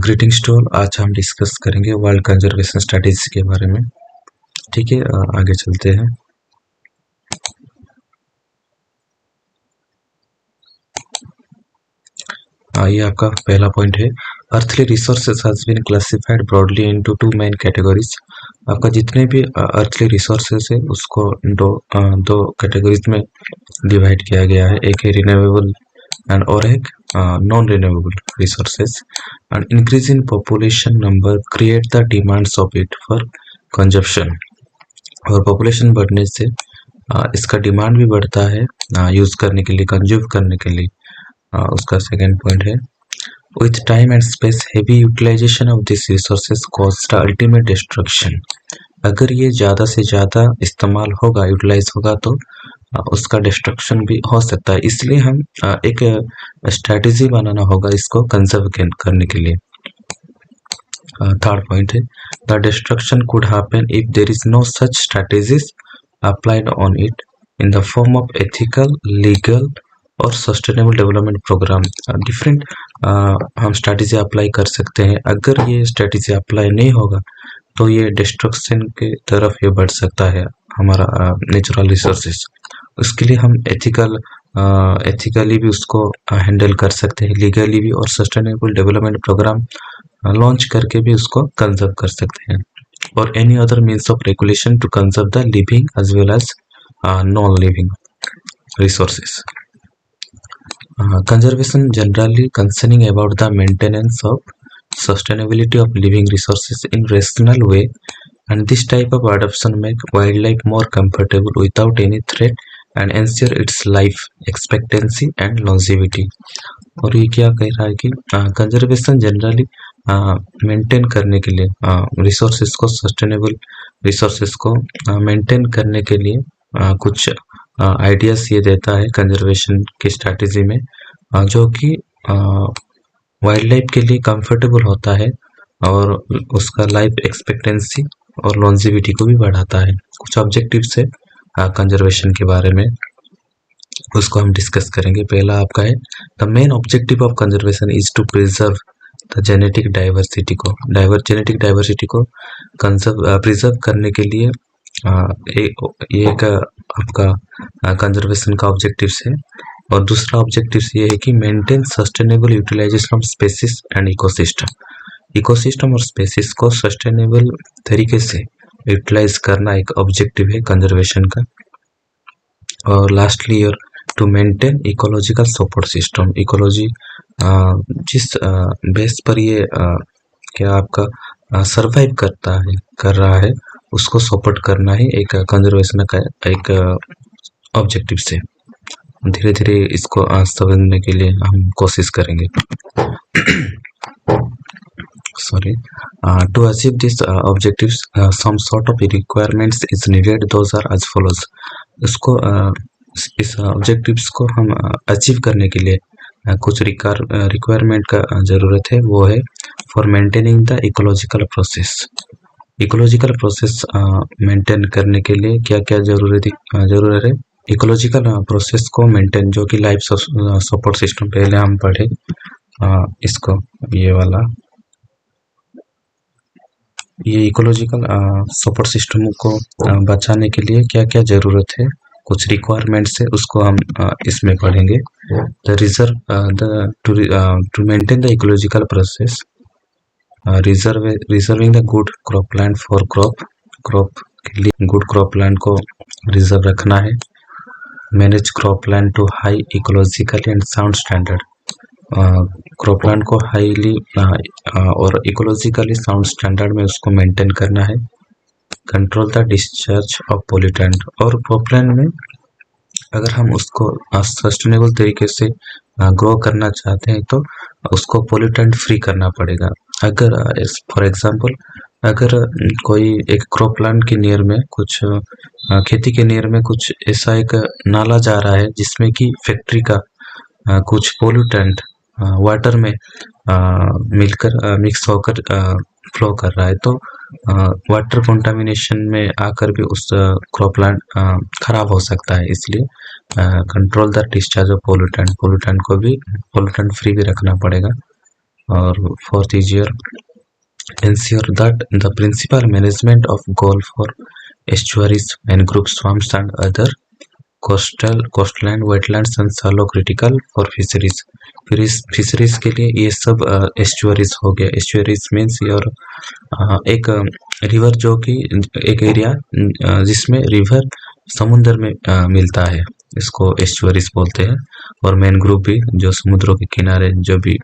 Greetings to all. आज हम discuss करेंगे वर्ल्ड कंजर्वेशन स्ट्रेटेजी के बारे में। ठीक है, आगे चलते हैं। ये आपका पहला पॉइंट है। Earthly resources has been classified broadly into two main categories. आपका जितने भी अर्थली रिसोर्सेज है उसको दो कैटेगरीज में डिवाइड किया गया है। एक है रिन्यूएबल एंड और एक non renewable resources. And increase in population number create the demands of it for consumption. और पॉपुलेशन बढ़ने से इसका डिमांड भी बढ़ता है यूज करने के लिए, कंज्यूम करने के लिए। उसका सेकेंड पॉइंट है with time and space heavy utilisation of this resources cause the ultimate destruction. अगर ये ज़्यादा से ज़्यादा इस्तेमाल होगा, यूटिलाइज होगा तो उसका डिस्ट्रक्शन भी हो सकता है। इसलिए हम एक स्ट्रैटेजी बनाना होगा इसको कंजर्व करने के लिए। थर्ड पॉइंट है the destruction could happen if there is no such strategies applied on it in the form of ethical, legal और सस्टेनेबल डेवलपमेंट प्रोग्राम। डिफरेंट हम स्ट्रैटेजी अप्लाई कर सकते हैं। अगर ये स्ट्रैटेजी अप्लाई नहीं होगा तो ये डिस्ट्रक्शन के तरफ ये बढ़ सकता है हमारा नेचुरल रिसोर्सेज। उसके लिए हम एथिकली भी उसको हैंडल कर सकते हैं, लीगली भी, और सस्टेनेबल डेवलपमेंट प्रोग्राम लॉन्च करके भी उसको कंजर्व कर सकते हैं। और any other means of regulation to conserve the living as well as non living resources. Conservation generally concerning about the maintenance of sustainability of living resources in rational way, and this type of adoption make wildlife more comfortable without any threat and ensure its life expectancy and longevity. और ये क्या कह रहा है कि conservation generally maintain करने के लिए, रिसोर्सेज को, सस्टेनेबल रिसोर्सेज को मेंटेन करने के लिए कुछ आइडियाज ये देता है कंजर्वेशन की स्ट्रैटेजी में, जो कि वाइल्ड लाइफ के लिए कंफर्टेबल होता है और उसका लाइफ एक्सपेक्टेंसी और लॉन्जिविटी को भी बढ़ाता है। कुछ ऑब्जेक्टिव्स है कंजर्वेशन के बारे में, उसको हम डिस्कस करेंगे। पहला आपका है the main objective of conservation is to preserve the genetic diversity को। जेनेटिक डाइवर्सिटी को प्रिजर्व करने के लिए ये एक आपका कंजर्वेशन का ऑब्जेक्टिव्स है। और दूसरा ऑब्जेक्टिव्स ये है कि maintain sustainable utilisation of species and ecosystem और स्पेसिस को सस्टेनेबल तरीके से यूटिलाइज करना एक ऑब्जेक्टिव है कंजर्वेशन का। और lastly to maintain ecological support system. Ecology जिस बेस पर ये क्या आपका सर्वाइव कर रहा है उसको सपोर्ट करना ही एक कंजर्वेशन का एक ऑब्जेक्टिव से। धीरे धीरे इसको समझने के लिए हम कोशिश करेंगे। Sorry, to achieve these objectives, some sort of requirements is needed. Those are as follows. इसको इस ऑब्जेक्टिव्स को हम अचीव करने के लिए कुछ रिक्वायरमेंट का ज़रूरत है। वो है for maintaining the ecological process. Ecological process maintain करने के लिए क्या क्या जरूरत है। इकोलॉजिकल प्रोसेस को मेंटेन, जो कि लाइफ सपोर्ट सिस्टम पहले हम पढ़े, इसको ये वाला ये इकोलॉजिकल सपोर्ट सिस्टम को बचाने के लिए क्या क्या जरूरत है, कुछ रिक्वायरमेंट्स है, उसको हम इसमें पढ़ेंगे। To maintain the ecological process, reserving the good cropland for crop के लिए गुड क्रॉपलैंड को रिजर्व रखना है। Manage cropland to high ecologically and sound standard. Cropland को हाईली और इकोलॉजिकली साउंड स्टैंडर्ड में उसको मेंटेन करना है। Control the discharge of pollutant. और क्रॉपलैंड में अगर हम उसको सस्टेनेबल तरीके से ग्रो करना चाहते हैं तो उसको पोल्यूटेंट फ्री करना पड़ेगा। अगर फॉर एग्जांपल अगर कोई एक क्रॉपलैंड के नियर में कुछ खेती के नियर में कुछ ऐसा एक नाला जा रहा है जिसमें कि फैक्ट्री का कुछ पोल्यूटेंट वाटर में मिक्स होकर फ्लो कर रहा है, तो वाटर कंटामिनेशन में आकर भी उस क्रॉपलैंड खराब हो सकता है। इसलिए control the discharge of pollutant को भी पोल्यूटेंट फ्री भी रखना पड़ेगा। और fourth is your ensure that the principal management of goal for estuaries, mangrove swamps and other coastland wetlands and shallow critical for fisheries. फिर इस फिशरीज के लिए ये सब एस्चुअरीज हो गया. एस्चुअरीज मीन्स योर एक रिवर जो कि एक एरिया जिसमें रिवर समुद्र में मिलता है, इसको एस्चुअरीज बोलते हैं. और मैनग्रोव भी जो समुद्रों के किनारे जो भी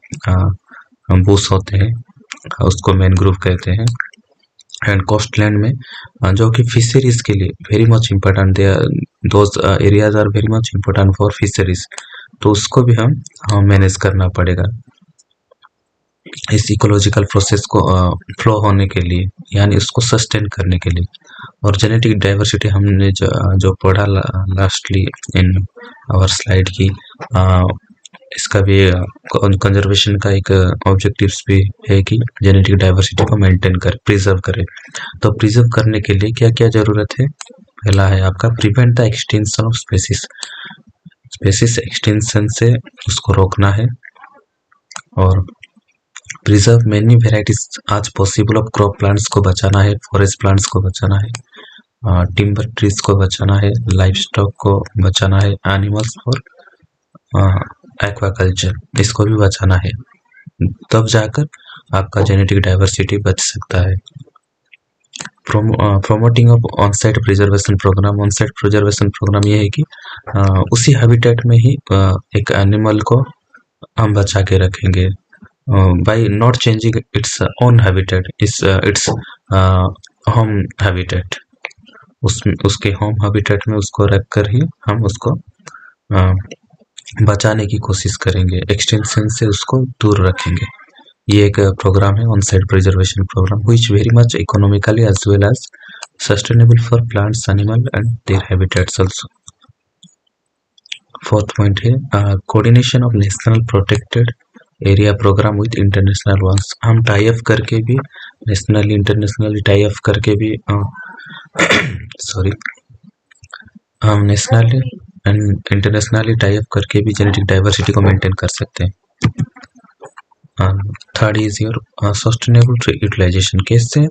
बुश होते हैं उसको मैनग्रोव कहते हैं. एंड कोस्टलैंड में जो कि फिशरीज के लिए very much important, those areas are very much important for fisheries, तो उसको भी हम मैनेज करना पड़ेगा इस इकोलॉजिकल प्रोसेस को फ्लो होने के लिए, यानी उसको सस्टेन करने के लिए. और जेनेटिक डाइवर्सिटी हमने जो पढ़ा लास्टली इन आवर स्लाइड की, इसका भी कंजर्वेशन का एक ऑब्जेक्टिव्स भी है कि जेनेटिक डाइवर्सिटी को मेंटेन कर प्रिजर्व करे. तो प्रिजर्व करने के लिए क्या क्या जरूरत है? पहला है आपका prevent the extension of species extension से उसको रोकना है. और preserve many varieties as possible of crop plants को बचाना है, फॉरेस्ट प्लांट्स को बचाना है, टिम्बर ट्रीज को बचाना है, लाइफ स्टॉक को बचाना है, एनिमल्स फॉर एक्वाकल्चर इसको भी बचाना है. तब जाकर आपका जेनेटिक डाइवर्सिटी बच सकता है. Promoting of on site preservation programme. On site preservation programme ये है कि उसी हैबिटेट में ही एक एनिमल को हम बचा के रखेंगे by not changing its own habitat, its home habitat. उसके होम हैबिटेट में उसको रखकर ही हम उसको बचाने की कोशिश करेंगे, एक्सटेंशन से उसको दूर रखेंगे. ये एक प्रोग्राम है on site preservation program which very much economically as well as sustainable for plants, animal and their habitats also. Fourth point है coordination of national protected area program with international ones. हम tie up करके भी nationally internationally tie up करके भी हम nationally and internationally tie up करके भी genetic diversity को मेंटेन कर सकते हैं. Third is your sustainable utilization. कैसे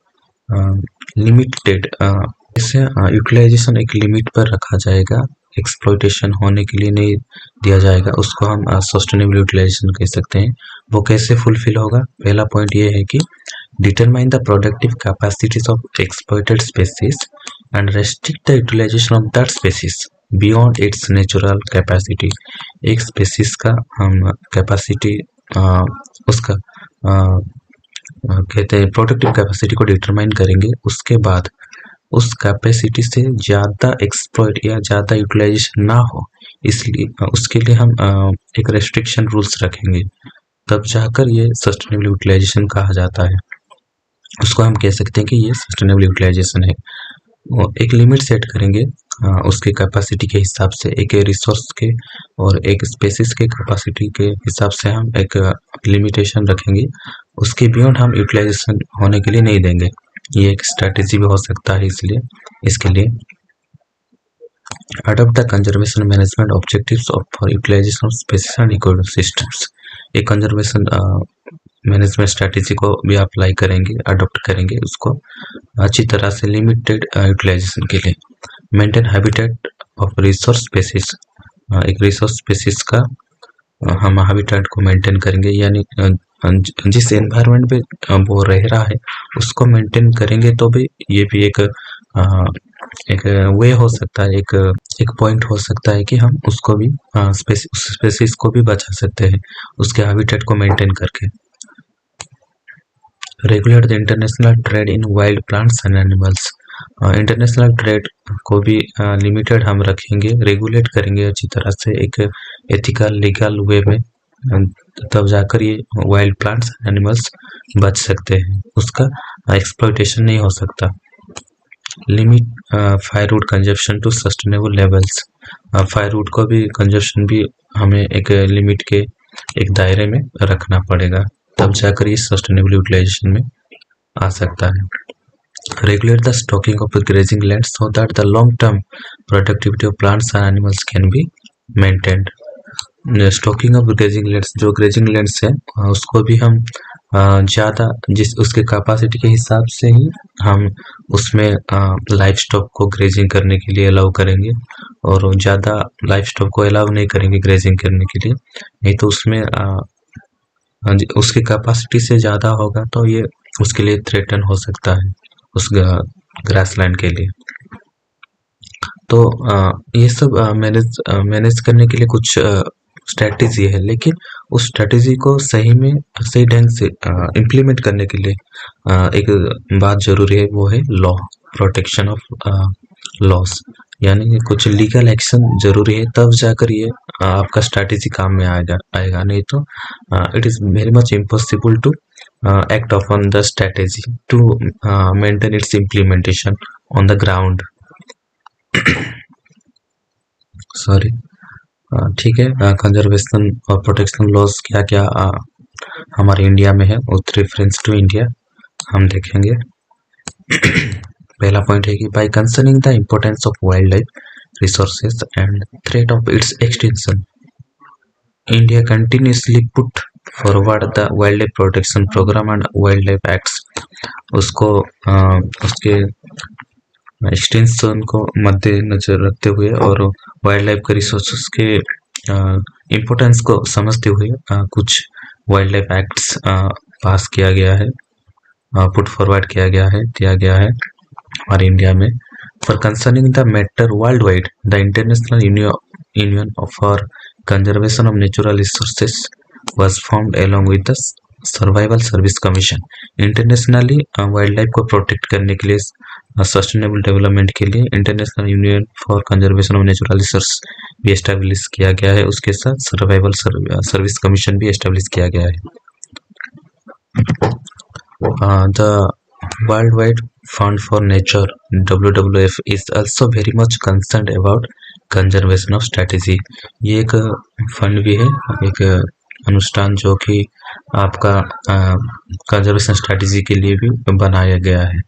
लिमिटेड, कैसे यूटिलाइजेशन एक लिमिट पर रखा जाएगा, एक्सप्लॉइटेशन होने के लिए नहीं दिया जाएगा, उसको हम सस्टेनेबल यूटिलाइजेशन कह सकते हैं. वो कैसे फुलफिल होगा? पहला पॉइंट ये है कि determine the productive capacities of exploited species and restrict the utilisation of that species beyond its natural capacity. एक स्पेसीज का हम कैपेसिटी उसका कहते हैं प्रोडक्टिव कैपेसिटी को डिटरमाइन करेंगे, उसके बाद उस कैपेसिटी से ज़्यादा एक्सप्लॉइट या ज़्यादा यूटिलाइजेशन ना हो, इसलिए उसके लिए हम एक रेस्ट्रिक्शन रूल्स रखेंगे. तब जाकर ये सस्टेनेबल यूटिलाइजेशन कहा जाता है. उसको हम कह सकते हैं कि ये सस्टेनेबल यूटिलाइजेशन है. एक लिमिट सेट करेंगे उसके कैपेसिटी के हिसाब से, एक रिसोर्स के और एक स्पेसिस के कैपेसिटी के हिसाब से हम एक लिमिटेशन रखेंगे. उसके बियॉन्ड हम यूटिलाइजेशन होने के लिए नहीं देंगे. ये एक स्ट्रेटेजी भी हो सकता है. इसलिए इसके लिए adopt the conservation management objectives for utilisation of species and ecosystems. एक कंजर्वेशन मैनेजमेंट स्ट्रेटेजी को भी अप्लाई करेंगे, अडॉप्ट करेंगे उसको अच्छी तरह से लिमिटेड यूटिलाइजेशन के लिए. Maintain habitat of resource species. एक रिसोर्स स्पेसीज का हम हैबिटेट को मेंटेन करेंगे, यानी जिस एनवायरनमेंट में वो रह रहा है उसको मेंटेन करेंगे. तो भी ये भी एक वे हो सकता है, एक पॉइंट हो सकता है कि हम उसको भी स्पेसीज को भी बचा सकते हैं उसके हैबिटेट को मेंटेन करके. Regulate the international trade in wild plants and animals. International trade को भी लिमिटेड हम रखेंगे, रेगुलेट करेंगे अच्छी तरह से एक एथिकल लीगल वे में, तब जाकर ये वाइल्ड प्लांट्स एनिमल्स बच सकते हैं, उसका एक्सप्लॉइटेशन नहीं हो सकता. Limit firewood consumption to sustainable levels. Firewood को भी कंजप्शन भी हमें एक लिमिट के एक दायरे में रखना पड़ेगा, तब जाकर ये सस्टेनेबल यूटिलाइजेशन में आ सकता है. Regulate the stocking of the grazing land so that the long-term productivity of plants and animals can be maintained. Stocking of grazing lands, जो ग्रेजिंग लैंड्स है उसको भी हम ज़्यादा जिस उसके कैपेसिटी के हिसाब से ही हम उसमें लाइफ स्टॉक को ग्रेजिंग करने के लिए अलाउ करेंगे, और ज़्यादा लाइफ स्टॉक को अलाउ नहीं करेंगे ग्रेजिंग करने के लिए, नहीं तो उसमें उसकी कैपेसिटी से ज़्यादा होगा तो ये उसके लिए थ्रेटन हो सकता है उस ग्रासलैंड के लिए। तो ये सब मैनेज करने के लिए कुछ स्ट्रैटेजी है, लेकिन उस स्ट्रैटेजी को सही में सही ढंग से इम्प्लीमेंट करने के लिए एक बात जरूरी है, वो है लॉ, प्रोटेक्शन ऑफ लॉस, यानी कुछ लीगल एक्शन जरूरी है, तब जाकर ये आपका स्ट्रैटेजी काम में आएगा, नहीं तो it is very much impossible to act upon the strategy to maintain its implementation on the ground. Sorry, ठीक है। कंजर्वेशन और प्रोटेक्शन लॉज क्या क्या हमारे इंडिया में है, विथ रेफरेंस टू इंडिया हम देखेंगे। पहला पॉइंट है कि by concerning the importance of wildlife resources and threat of its extension, India continuously put forward the wildlife protection programme and wildlife acts. उसको उसके extension को मद्देनजर रखते हुए और वाइल्ड लाइफ के रिसोर्सेज के इम्पोर्टेंस को समझते हुए कुछ वाइल्ड लाइफ एक्ट्स पास किया गया है, पुट फॉरवर्ड दिया गया है हमारे इंडिया में। For concerning the matter world wide, the international union for conservation of natural resources was formed along with the survival service commission. Internationally wild life को protect करने के लिए, सस्टेनेबल डेवलपमेंट के लिए international union for conservation of natural resource भी establish किया गया है, उसके साथ सर्वाइवल सर्विस कमीशन भी एस्टेब्लिश किया गया है। The world wide fund for nature WWF is also very much concerned about conservation of strategy. ये एक फंड भी है, एक अनुष्ठान जो कि आपका कंजर्वेशन स्ट्रेटेजी के लिए भी बनाया गया है।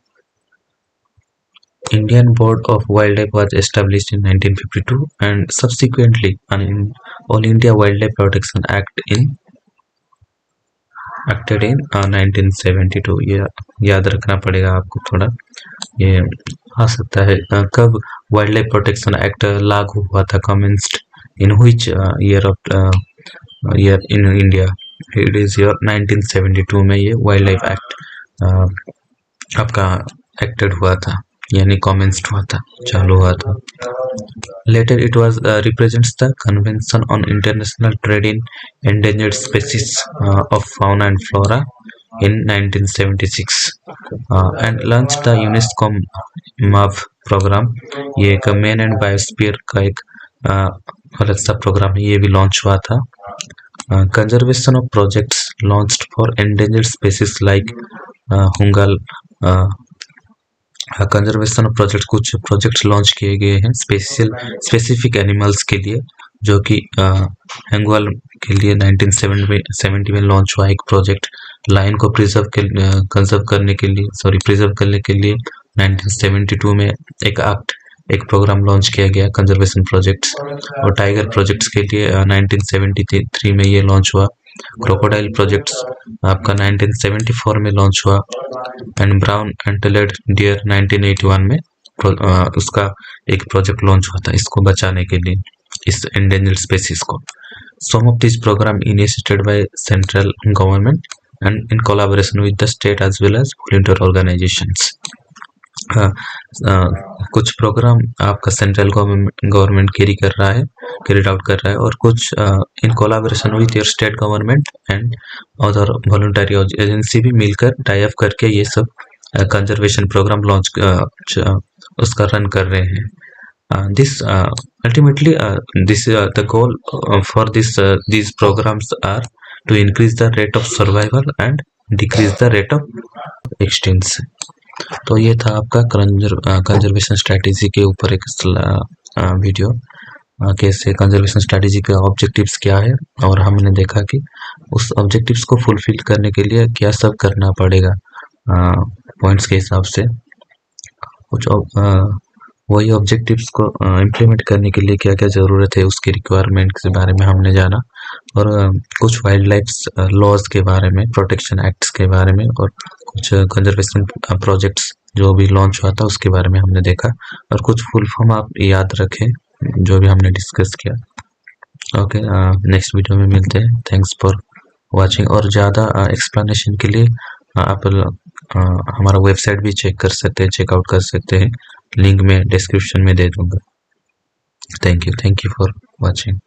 Indian board of wild life was established in 1952 and subsequently all India wild life protection act acted in 1972। ये याद रखना पड़ेगा आपको थोड़ा, ये आ सकता है कब वाइल्ड लाइफ प्रोटेक्शन एक्ट लागू हुआ था, commenced in which year of year in India. It is year 1972 में ये वाइल्ड लाइफ एक्ट आपका एक्टेड हुआ था, यानी कमेंस्ड हुआ था, चालू हुआ था। Later it was represents the convention on international trade in endangered species of fauna and flora in 1976 and launched the UNESCO MAV programme. ये एक मेन एंड बायोस्फीयर का एक अलग सा प्रोग्राम है, ये भी लॉन्च हुआ था। Conservation of projects launched for endangered species like hangul. Conservation of project, कुछ प्रोजेक्ट्स लॉन्च किए गए हैं स्पेसिफिक एनिमल्स के लिए, जो कि हैंगवाल के लिए 1970 में लॉन्च हुआ एक प्रोजेक्ट। लाइन को प्रिजर्व करने के लिए 1972 में एक प्रोग्राम लॉन्च किया गया, कंजर्वेशन प्रोजेक्ट्स। और टाइगर प्रोजेक्ट्स के लिए 1973 में ये लॉन्च हुआ। क्रोकोडाइल प्रोजेक्ट्स आपका 1974 में लॉन्च हुआ एंड ब्राउन एंटेलेड डियर 1981 में उसका एक प्रोजेक्ट लॉन्च हुआ था, इसको बचाने के लिए, इस एंडेंजर्ड स्पीसीज को। Some of this program initiated by central government and in collaboration with the state as well as volunteer organizations। कुछ प्रोग्राम आपका सेंट्रल गवर्नमेंट कैरी आउट कर रहा है और कुछ in collaboration with your state government and other voluntary agency भी मिलकर tie up करके ये सब कंजर्वेशन प्रोग्राम लॉन्च उसका रन कर रहे हैं। This ultimately this the goal for these programs are to increase the rate of survival and decrease the rate of extinction। तो ये था आपका कंजर्वेशन स्ट्रेटेजी के ऊपर एक वीडियो, कैसे कंजर्वेशन स्ट्रेटेजी का ऑब्जेक्टिव्स क्या है, और हमने देखा कि उस ऑब्जेक्टिव्स को फुलफिल करने के लिए क्या सब करना पड़ेगा पॉइंट्स के हिसाब से। कुछ वही ऑब्जेक्टिव्स को इम्प्लीमेंट करने के लिए क्या क्या ज़रूरत है उसकी रिक्वायरमेंट के बारे में हमने जाना, और कुछ वाइल्ड लाइफ लॉज के बारे में, प्रोटेक्शन एक्ट्स के बारे में, और कुछ कंजर्वेशन प्रोजेक्ट्स जो भी लॉन्च हुआ था उसके बारे में हमने देखा, और कुछ फुल फॉर्म आप याद रखें जो भी हमने डिस्कस किया। ओके, नेक्स्ट वीडियो में मिलते हैं। Thanks for watching. और ज़्यादा एक्सप्लेनेशन के लिए आप हमारा वेबसाइट भी चेक कर सकते हैं, चेकआउट कर सकते हैं, लिंक में डिस्क्रिप्शन में दे दूंगा। Thank you for watching.